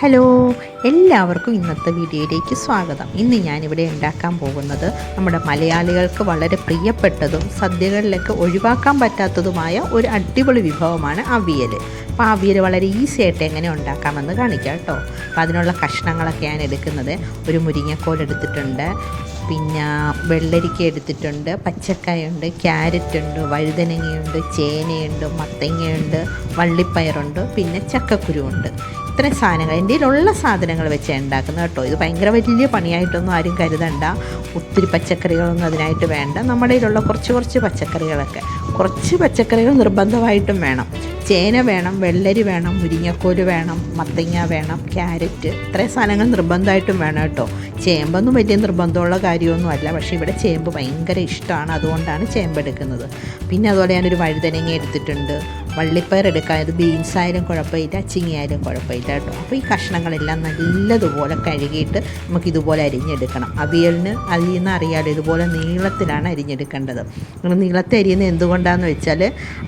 Hello, എല്ലാവർക്കും ഇന്നത്തെ വീഡിയോയിലേക്ക് സ്വാഗതം. ഇന്ന് ഞാനിവിടെ ഉണ്ടാക്കാൻ പോകുന്നത് നമ്മുടെ മലയാളികൾക്ക് വളരെ പ്രിയപ്പെട്ടതും സദ്യകളിലൊക്കെ ഒഴിവാക്കാൻ പറ്റാത്തതുമായ ഒരു അടിപൊളി വിഭവമാണ് അവിയൽ. അപ്പോൾ അവിയൽ വളരെ ഈസി ആയിട്ട് എങ്ങനെ ഉണ്ടാക്കാമെന്ന് കാണിക്കാം കേട്ടോ. അപ്പോൾ അതിനുള്ള കഷ്ണങ്ങളൊക്കെ ഞാൻ എടുക്കുന്നത് ഒരു മുരിങ്ങക്കോൽ എടുത്തിട്ടുണ്ട്, പിന്നെ വെള്ളരിക്ക എടുത്തിട്ടുണ്ട്, പച്ചക്കായുണ്ട്, ക്യാരറ്റുണ്ട്, വഴുതനങ്ങയുണ്ട്, ചേനയുണ്ട്, മത്തങ്ങയുണ്ട്, വള്ളിപ്പയറുണ്ട്, പിന്നെ ചക്കക്കുരുവുണ്ട്. ഇത്രയും സാധനങ്ങൾ എൻ്റെ കയ്യിലുള്ള സാധനങ്ങൾ വെച്ച് ഉണ്ടാക്കുന്നത് കേട്ടോ. ഇത് ഭയങ്കര വലിയ പണിയായിട്ടൊന്നും ആരും കരുതണ്ട. ഒത്തിരി പച്ചക്കറികളൊന്നും അതിനായിട്ട് വേണ്ട. നമ്മുടെ കയ്യിലുള്ള കുറച്ച് പച്ചക്കറികൾ നിർബന്ധമായിട്ടും വേണം. ചേന വേണം, വെള്ളരി വേണം, മുരിങ്ങക്കോല് വേണം, മത്തങ്ങ വേണം, ക്യാരറ്റ്, ഇത്രയും സാധനങ്ങൾ നിർബന്ധമായിട്ടും വേണം കേട്ടോ. ചേമ്പൊന്നും വലിയ നിർബന്ധമുള്ള കാര്യമൊന്നുമല്ല, പക്ഷേ ഇവിടെ ചേമ്പ് ഭയങ്കര ഇഷ്ടമാണ്, അതുകൊണ്ടാണ് ചേമ്പ് എടുക്കുന്നത്. പിന്നെ അതുപോലെ ഞാനൊരു വഴുതനങ്ങ എടുത്തിട്ടുണ്ട്, വള്ളിപ്പയർ എടുക്കാൻ, ഇത് ബീൻസ് ആയാലും കുഴപ്പമില്ല, അച്ചിങ്ങ ആയാലും കുഴപ്പമില്ല കേട്ടോ. അപ്പോൾ ഈ കഷ്ണങ്ങളെല്ലാം നല്ലതുപോലെ കഴുകിയിട്ട് നമുക്കിതുപോലെ അരിഞ്ഞെടുക്കണം. അവിയലിന് അരിയുന്ന അറിയാലോ, ഇതുപോലെ നീളത്തിലാണ് അരിഞ്ഞെടുക്കേണ്ടത്. നീളത്തിൽ അരിയുന്നത് എന്തുകൊണ്ടാണെന്ന് വെച്ചാൽ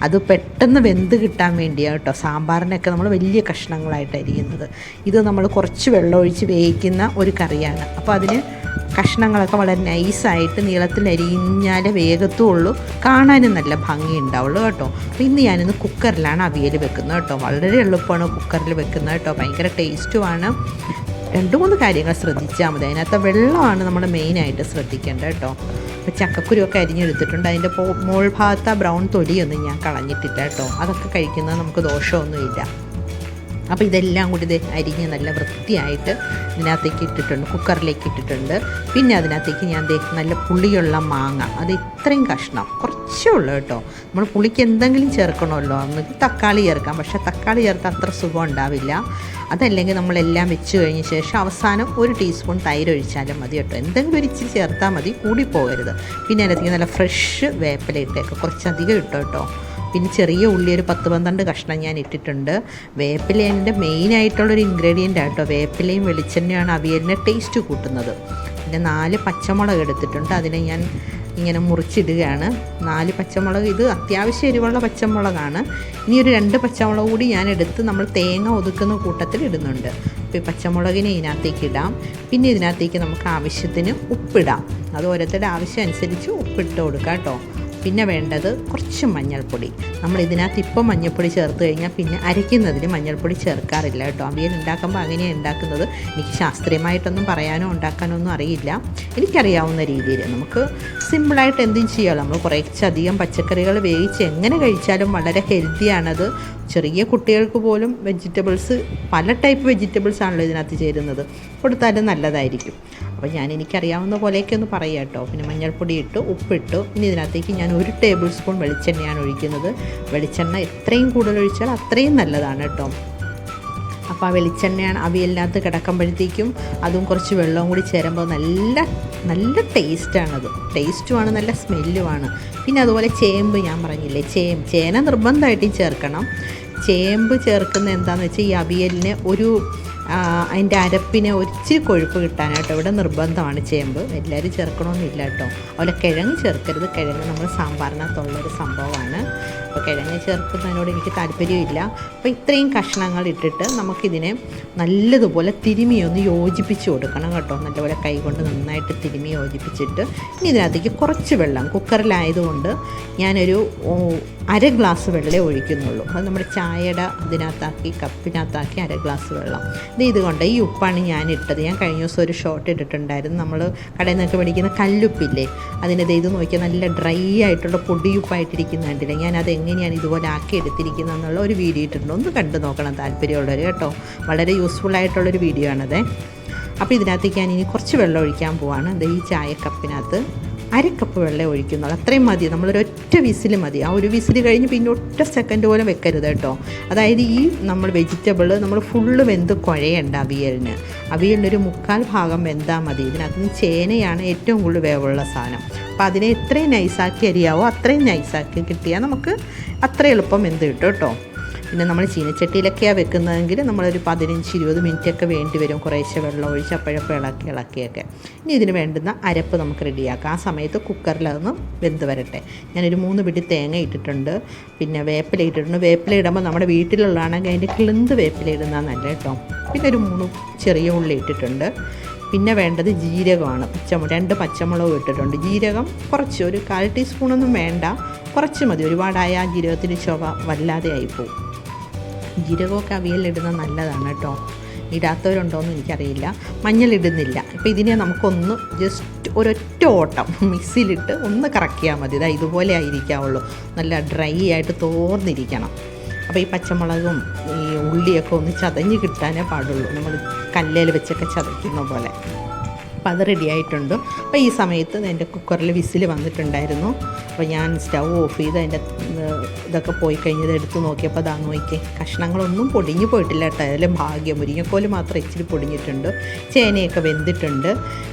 അത് പെട്ടെന്ന് വെന്ത് കിട്ടാൻ വേണ്ടിയാണ് കേട്ടോ. സാമ്പാറിനൊക്കെ നമ്മൾ വലിയ കഷ്ണങ്ങളായിട്ട് അരിയുന്നത്. ഇത് നമ്മൾ കുറച്ച് വെള്ളമൊഴിച്ച് വേവിക്കുന്ന ഒരു കറിയാണ്. അപ്പോൾ അതിന് കഷ്ണങ്ങളൊക്കെ വളരെ നൈസായിട്ട് നീളത്തിൽ അരിഞ്ഞാലേ വേഗത്തുള്ളൂ, കാണാനും നല്ല ഭംഗി ഉണ്ടാവുള്ളൂ കേട്ടോ. അപ്പോൾ ഇന്ന് ഞാനിന്ന് കുക്കറിലാണ് അവിയൽ വെക്കുന്നത് കേട്ടോ. വളരെ എളുപ്പമാണ് കുക്കറിൽ വെക്കുന്നത് കേട്ടോ, ഭയങ്കര ടേസ്റ്റുമാണ്. 2-3 കാര്യങ്ങൾ ശ്രദ്ധിച്ചാൽ മതി. അതിനകത്ത് വെള്ളമാണ് നമ്മൾ മെയിനായിട്ട് ശ്രദ്ധിക്കേണ്ടത് കേട്ടോ. അപ്പോൾ ചക്കക്കുരുവൊക്കെ അരിഞ്ഞെടുത്തിട്ടുണ്ട്. അതിൻ്റെ മോൾ ഭാഗത്ത് ബ്രൗൺ തൊലിയൊന്നും ഞാൻ കളഞ്ഞിട്ടില്ല കേട്ടോ. അതൊക്കെ കഴിക്കുന്നത് നമുക്ക് ദോഷമൊന്നുമില്ല. അപ്പോൾ ഇതെല്ലാം കൂടി ഇത് അരിഞ്ഞ് നല്ല വൃത്തിയായിട്ട് ഇതിനകത്തേക്ക് ഇട്ടിട്ടുണ്ട്, കുക്കറിലേക്ക് ഇട്ടിട്ടുണ്ട്. പിന്നെ അതിനകത്തേക്ക് ഞാൻ നല്ല പുളിയുള്ള മാങ്ങ, അത് ഇത്രയും കഷ്ണം കുറച്ചേ ഉള്ളൂ കേട്ടോ. നമ്മൾ പുളിക്ക് എന്തെങ്കിലും ചേർക്കണമല്ലോ, നമുക്ക് തക്കാളി ചേർക്കാം, പക്ഷേ തക്കാളി ചേർത്ത് അത്ര സുഖം ഉണ്ടാവില്ല. അതല്ലെങ്കിൽ നമ്മളെല്ലാം വെച്ച് കഴിഞ്ഞ ശേഷം അവസാനം 1 ടീസ്പൂൺ തൈര് ഒഴിച്ചാലും മതി കേട്ടോ. എന്തെങ്കിലും ഒരു ഇച്ചിരി ചേർത്താൽ മതി, കൂടി പോകരുത്. പിന്നെ അതിനകത്തേക്ക് നല്ല ഫ്രഷ് വേപ്പില ഇട്ടേക്ക്, കുറച്ചധികം ഇട്ടോ കേട്ടോ. പിന്നെ ചെറിയ ഉള്ളി ഒരു 10-12 കഷ്ണം ഞാൻ ഇട്ടിട്ടുണ്ട്. വേപ്പില എൻ്റെ മെയിനായിട്ടുള്ളൊരു ഇൻഗ്രീഡിയൻ്റ് ആട്ടോ. വേപ്പിലയും വെളിച്ചെണ്ണയാണ് അവിയലിന് ടേസ്റ്റ് കൂട്ടുന്നത്. പിന്നെ 4 പച്ചമുളക് എടുത്തിട്ടുണ്ട്, അതിനെ ഞാൻ ഇങ്ങനെ മുറിച്ചിടുകയാണ്. 4 പച്ചമുളക്, ഇത് അത്യാവശ്യം എരിവുള്ള പച്ചമുളകാണ്. ഇനി ഒരു 2 പച്ചമുളക് കൂടി ഞാൻ എടുത്ത് നമ്മൾ തേങ്ങ ഒതുക്കുന്ന കൂട്ടത്തിൽ ഇടുന്നുണ്ട്. അപ്പോൾ ഈ പച്ചമുളകിനെ ഇതിനകത്തേക്ക് ഇടാം. പിന്നെ ഇതിനകത്തേക്ക് നമുക്ക് ആവശ്യത്തിന് ഉപ്പിടാം. അത് ഓരോരുത്തരുടെ ആവശ്യം അനുസരിച്ച് ഉപ്പിട്ട് കൊടുക്കാം കേട്ടോ. പിന്നെ വേണ്ടത് കുറച്ച് മഞ്ഞൾപ്പൊടി. നമ്മൾ ഇതിനകത്ത് ഇപ്പം മഞ്ഞൾപ്പൊടി ചേർത്ത് കഴിഞ്ഞാൽ പിന്നെ അരയ്ക്കുന്നതിന് മഞ്ഞൾപ്പൊടി ചേർക്കാറില്ല കേട്ടോ. അവിയൽ ഉണ്ടാക്കുമ്പോൾ അങ്ങനെയാണ് ഉണ്ടാക്കുന്നത്. എനിക്ക് ശാസ്ത്രീയമായിട്ടൊന്നും പറയാനോ ഉണ്ടാക്കാനോ ഒന്നും അറിയില്ല. എനിക്കറിയാവുന്ന രീതിയിൽ നമുക്ക് സിമ്പിളായിട്ട് എന്തും ചെയ്യാമല്ലോ. നമ്മൾ കുറച്ചധികം പച്ചക്കറികൾ വേവിച്ച് എങ്ങനെ കഴിച്ചാലും വളരെ ഹെൽത്തിയാണത്. ചെറിയ കുട്ടികൾക്ക് പോലും വെജിറ്റബിൾസ്, പല ടൈപ്പ് വെജിറ്റബിൾസ് ആണല്ലോ ഇതിനകത്ത് ചേരുന്നത്, കൊടുത്താലും നല്ലതായിരിക്കും. അപ്പോൾ എനിക്കറിയാവുന്ന പോലെയൊക്കെ ഒന്ന് പറയാം കേട്ടോ. പിന്നെ മഞ്ഞൾപ്പൊടി ഇട്ടു, ഉപ്പിട്ടു. ഇനി ഇതിനകത്തേക്ക് ഞാൻ 1 ടേബിൾ സ്പൂൺ വെളിച്ചെണ്ണയാണ് ഒഴിക്കുന്നത്. വെളിച്ചെണ്ണ എത്രയും കൂടുതൽ ഒഴിച്ചാൽ അത്രയും നല്ലതാണ് കേട്ടോ. അപ്പോൾ ആ വെളിച്ചെണ്ണയാണ് അവിയലിനകത്ത് കിടക്കുമ്പോഴത്തേക്കും അതും കുറച്ച് വെള്ളവും കൂടി ചേരുമ്പോൾ നല്ല ടേസ്റ്റാണത്. ടേസ്റ്റുമാണ്, നല്ല സ്മെല്ലുമാണ്. പിന്നെ അതുപോലെ ചേമ്പ് ഞാൻ പറഞ്ഞില്ലേ, ചേന നിർബന്ധമായിട്ടും ചേർക്കണം. ചേമ്പ് ചേർക്കുന്ന എന്താണെന്ന് വെച്ചാൽ ഈ അവിയലിന് അതിൻ്റെ അരപ്പിനെ ഒരിച്ചിരി കൊഴുപ്പ് കിട്ടാനായിട്ട് ഇവിടെ നിർബന്ധമാണ് ചേമ്പ്. എല്ലാവരും ചേർക്കണമെന്നില്ല കേട്ടോ. അതുപോലെ കിഴങ്ങ് ചേർക്കരുത്. കിഴങ്ങ് നമ്മൾ സാമ്പാറിനകത്തുള്ളൊരു സംഭവമാണ്. അപ്പോൾ കിഴങ്ങ് ചേർക്കുന്നതിനോട് എനിക്ക് താല്പര്യമില്ല. അപ്പോൾ ഇത്രയും കഷ്ണങ്ങൾ ഇട്ടിട്ട് നമുക്കിതിനെ നല്ലതുപോലെ തിരുമിയൊന്ന് യോജിപ്പിച്ച് കൊടുക്കണം കേട്ടോ. നല്ലപോലെ കൈകൊണ്ട് നന്നായിട്ട് തിരുമി യോജിപ്പിച്ചിട്ട് ഇനി ഇതിനകത്തേക്ക് കുറച്ച് വെള്ളം, കുക്കറിലായതുകൊണ്ട് ഞാനൊരു 1/2 ഗ്ലാസ് വെള്ളമേ ഒഴിക്കുന്നുള്ളൂ. അത് നമ്മുടെ ചായയുടെ ഇതിനകത്താക്കി, കപ്പിനകത്താക്കി 1/2 ഗ്ലാസ് വെള്ളം. ഇതുകൊണ്ട് ഈ ഉപ്പാണ് ഞാൻ ഇട്ടത്. ഞാൻ കഴിഞ്ഞ ദിവസം ഒരു ഷോർട്ട് ഇട്ടിട്ടുണ്ടായിരുന്നു. നമ്മൾ കടയിൽ നിന്നൊക്കെ മേടിക്കുന്ന കല്ലുപ്പില്ലേ, അതിൻ്റെ ഇത് നോക്കിയാൽ നല്ല ഡ്രൈ ആയിട്ടുള്ള പൊടിയുപ്പായിട്ടിരിക്കുന്ന കണ്ടില്ലേ. ഞാനത് എങ്ങനെയാണ് ഇതുപോലെ ആക്കി എടുത്തിരിക്കുന്നത് എന്നുള്ള ഒരു വീഡിയോ ഇട്ടിട്ടുണ്ട്, ഒന്ന് കണ്ടു നോക്കണം താല്പര്യമുള്ളവർ കേട്ടോ. വളരെ യൂസ്ഫുൾ ആയിട്ടുള്ളൊരു വീഡിയോ ആണത്. അപ്പോൾ ഇതിനകത്തേക്ക് ഞാൻ ഇനി കുറച്ച് വെള്ളം ഒഴിക്കാൻ പോവാണ്. ഈ ചായക്കപ്പിനകത്ത് 1/2 കപ്പ് വെള്ളം ഒഴിക്കുന്നുള്ളൂ, അത്രയും മതി. നമ്മളൊരൊറ്റ വിസിൽ മതി. ആ ഒരു വിസിൽ കഴിഞ്ഞ് പിന്നെ ഒറ്റ സെക്കൻഡ് പോലും വെക്കരുത് കേട്ടോ. അതായത് ഈ നമ്മൾ വെജിറ്റബിൾ നമ്മൾ ഫുള്ള് വെന്ത് കുഴയണ്ട. അവിയലിനൊരു 1/4 ഭാഗം വെന്താൽ മതി. ഇതിനകത്ത് ചേനയാണ് ഏറ്റവും കൂടുതൽ വേവുള്ള സാധനം. അപ്പോൾ അതിനെ എത്രയും നൈസാക്കി അരിയാവോ അത്രയും നൈസാക്കി കിട്ടിയാൽ നമുക്ക് അത്ര എളുപ്പം വെന്ത് കിട്ടും കേട്ടോ. പിന്നെ നമ്മൾ ചീനച്ചട്ടിയിലൊക്കെയാണ് വെക്കുന്നതെങ്കിൽ നമ്മളൊരു 15-20 മിനിറ്റൊക്കെ വേണ്ടി വരും, കുറേശ്ശെ വെള്ളം ഒഴിച്ച് അപ്പോഴപ്പോൾ ഇളക്കിയൊക്കെ. ഇനി ഇതിന് വേണ്ടുന്ന അരപ്പ് നമുക്ക് റെഡിയാക്കാം. ആ സമയത്ത് കുക്കറിൽ അതൊന്ന് വെന്ത് വരട്ടെ. ഞാനൊരു 3 പിടി തേങ്ങ ഇട്ടിട്ടുണ്ട്, പിന്നെ വേപ്പില ഇട്ടിട്ടുണ്ട്. വേപ്പില ഇടുമ്പോൾ നമ്മുടെ വീട്ടിലുള്ളതാണെങ്കിൽ അതിൻ്റെ കിളുന്ത് വേപ്പില ഇടുന്നതാണ് നല്ല കേട്ടോ. പിന്നെ ഒരു 3 ചെറിയ ഉള്ളി ഇട്ടിട്ടുണ്ട്. പിന്നെ വേണ്ടത് ജീരകമാണ്. 2 പച്ചമുളക് ഇട്ടിട്ടുണ്ട്. ജീരകം കുറച്ച്, ഒരു 1/4 ടീസ്പൂണൊന്നും വേണ്ട, കുറച്ച് മതി. ഒരുപാടായ ആ ജീരകത്തിന് ചുവ വല്ലാതെ ആയിപ്പോവും. ജീരകമൊക്കെ അവിയലിടുന്നത് നല്ലതാണ് കേട്ടോ. ഇടാത്തവരുണ്ടോയെന്ന് എനിക്കറിയില്ല. മഞ്ഞളിടുന്നില്ല. ഇപ്പോൾ ഇതിനെ നമുക്കൊന്ന് ജസ്റ്റ് ഒരൊറ്റ ഓട്ടം മിക്സിയിലിട്ട് ഒന്ന് കറക്കിയാൽ മതി. ഇതുപോലെ ആയിരിക്കാവുള്ളൂ, നല്ല ഡ്രൈ ആയിട്ട് തോർന്നിരിക്കണം. അപ്പോൾ ഈ പച്ചമുളകും ഈ ഉള്ളിയൊക്കെ ഒന്ന് ചതഞ്ഞ് കിട്ടാനേ പാടുള്ളൂ, നമ്മൾ കല്ലേൽ വെച്ചൊക്കെ ചതയ്ക്കുന്ന പോലെ. അപ്പോൾ അത് റെഡി ആയിട്ടുണ്ട്. അപ്പോൾ ഈ സമയത്ത് എൻ്റെ കുക്കറിൽ വിസിൽ വന്നിട്ടുണ്ടായിരുന്നു. അപ്പോൾ ഞാൻ സ്റ്റൗ ഓഫ് ചെയ്ത് അതിൻ്റെ ഇതൊക്കെ പോയി കഴിഞ്ഞത് എടുത്ത് നോക്കിയപ്പോൾ അതാ നോക്കിയേ, കഷ്ണങ്ങളൊന്നും പൊടിഞ്ഞു പോയിട്ടില്ല കേട്ടോ. അതിൽ ഭാഗ്യം, മുരിങ്ങക്കോല് മാത്രം ഇച്ചിരി പൊടിഞ്ഞിട്ടുണ്ട്. ചേനയൊക്കെ വെന്തിട്ടുണ്ട്.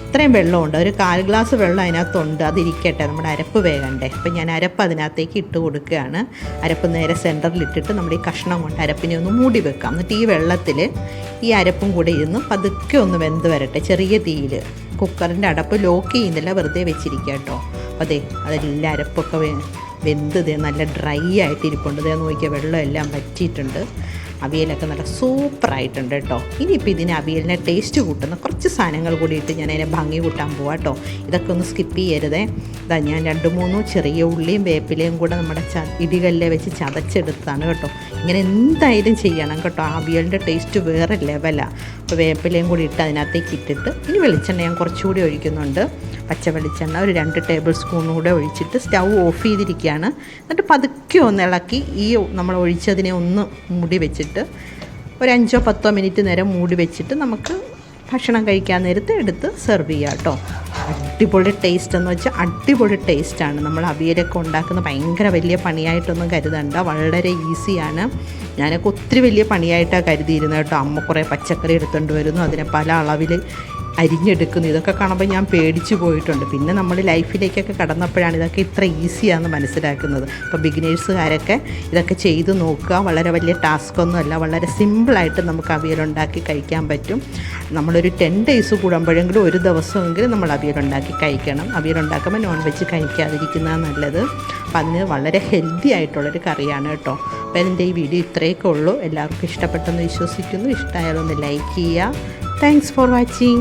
ഇത്രയും വെള്ളമുണ്ട്, ഒരു 1/4 ഗ്ലാസ് വെള്ളം അതിനകത്തുണ്ട്. അതിരിക്കട്ടെ, നമ്മുടെ അരപ്പ് വേകണ്ടേ. അപ്പോൾ ഞാൻ അരപ്പ് അതിനകത്തേക്ക് ഇട്ട് കൊടുക്കുകയാണ്. അരപ്പ് നേരെ സെൻറ്ററിലിട്ടിട്ട് നമ്മൾ ഈ കഷ്ണം കൊണ്ട് അരപ്പിനെ ഒന്ന് മൂടി വെക്കാം. എന്നിട്ട് ഈ വെള്ളത്തിൽ ഈ അരപ്പും കൂടെ ഇരുന്ന് പതുക്കെ ഒന്ന് വെന്ത് വരട്ടെ ചെറിയ തീയിൽ. കുക്കറിൻ്റെ അടപ്പ് ലോക്ക് ചെയ്യുന്നില്ല, വെറുതെ വെച്ചിരിക്കുക കേട്ടോ. അപ്പോൾ അതെല്ലാം അരപ്പൊക്കെ വെന്ത് നല്ല ഡ്രൈ ആയിട്ട് ഇരിപ്പുണ്ട്. നോക്കിയാൽ വെള്ളം എല്ലാം വറ്റിയിട്ടുണ്ട്. അവിയലൊക്കെ നല്ല സൂപ്പറായിട്ടുണ്ട് കേട്ടോ. ഇനിയിപ്പോൾ ഇതിന് അവിയലിനെ ടേസ്റ്റ് കൂട്ടുന്ന കുറച്ച് സാധനങ്ങൾ കൂടി ഇട്ട് ഞാൻ അതിനെ ഭംഗി കൂട്ടാൻ പോവാം കേട്ടോ. ഇതൊക്കെ ഒന്ന് സ്കിപ്പ് ചെയ്യരുതേ. ഞാൻ 2-3 ചെറിയ ഉള്ളിയും വേപ്പിലയും കൂടെ നമ്മുടെ ഇടികല്ലെ വെച്ച് ചതച്ചെടുത്താണ് കേട്ടോ. ഇങ്ങനെ എന്തായാലും ചെയ്യണം കേട്ടോ. അവിയലിൻ്റെ ടേസ്റ്റ് വേറെ ലെവലാണ്. അപ്പോൾ വേപ്പിലയും കൂടി ഇട്ട് അതിനകത്തേക്ക് ഇട്ടിട്ട് ഇനി വെളിച്ചെണ്ണ ഞാൻ കുറച്ചുകൂടി ഒഴിക്കുന്നുണ്ട്. പച്ച വെളിച്ചെണ്ണ ഒരു 2 ടേബിൾ സ്പൂൺ കൂടെ ഒഴിച്ചിട്ട് സ്റ്റൗ ഓഫ് ചെയ്തിരിക്കുകയാണ്. എന്നിട്ട് പതുക്കെ ഒന്ന് ഇളക്കി ഈ നമ്മൾ ഒഴിച്ചതിനെ ഒന്ന് മൂടി വെച്ചിട്ട് ഒരു 5-10 മിനിറ്റ് നേരം മൂടി വെച്ചിട്ട് നമുക്ക് ഭക്ഷണം കഴിക്കാൻ നേരത്ത് എടുത്ത് സെർവ് ചെയ്യാം കേട്ടോ. അടിപൊളി ടേസ്റ്റ് എന്ന് വെച്ചാൽ അടിപൊളി ടേസ്റ്റാണ്. നമ്മൾ അവിയലൊക്കെ ഉണ്ടാക്കുന്ന ഭയങ്കര വലിയ പണിയായിട്ടൊന്നും കരുതണ്ട, വളരെ ഈസിയാണ്. ഞാനൊക്കെ ഒത്തിരി വലിയ പണിയായിട്ടാണ് കരുതിയിരുന്നത് കേട്ടോ. അമ്മ കുറേ പച്ചക്കറി എടുത്തുകൊണ്ട് വരുന്നു, അതിനെ പല അളവിൽ അരിഞ്ഞെടുക്കുന്നു. ഇതൊക്കെ കാണുമ്പോൾ ഞാൻ പേടിച്ചു പോയിട്ടുണ്ട്. പിന്നെ നമ്മൾ ലൈഫിലേക്കൊക്കെ കടന്നപ്പോഴാണ് ഇതൊക്കെ ഇത്ര ഈസിയാണെന്ന് മനസ്സിലാക്കുന്നത്. അപ്പോൾ ബിഗിനേഴ്സുകാരൊക്കെ ഇതൊക്കെ ചെയ്ത് നോക്കുക. വളരെ വലിയ ടാസ്ക്കൊന്നുമല്ല, വളരെ സിമ്പിളായിട്ട് നമുക്ക് അവിയലുണ്ടാക്കി കഴിക്കാൻ പറ്റും. നമ്മളൊരു 10 ഡേയ്സ് കൂടുമ്പോഴെങ്കിലും ഒരു ദിവസമെങ്കിലും നമ്മൾ അവിയലുണ്ടാക്കി കഴിക്കണം. അവിയലുണ്ടാക്കുമ്പോൾ നോൺ വെജ് കഴിക്കാതിരിക്കുന്നതാണ് നല്ലത്. അപ്പം അതിന് വളരെ ഹെൽത്തി ആയിട്ടുള്ളൊരു കറിയാണ് കേട്ടോ. അപ്പോൾ എൻ്റെ ഈ വീഡിയോ ഇത്രയൊക്കെ ഉള്ളൂ. എല്ലാവർക്കും ഇഷ്ടപ്പെട്ടെന്ന് വിശ്വസിക്കുന്നു. ഇഷ്ടമായാലൊന്ന് ലൈക്ക് ചെയ്യുക. Thanks for watching.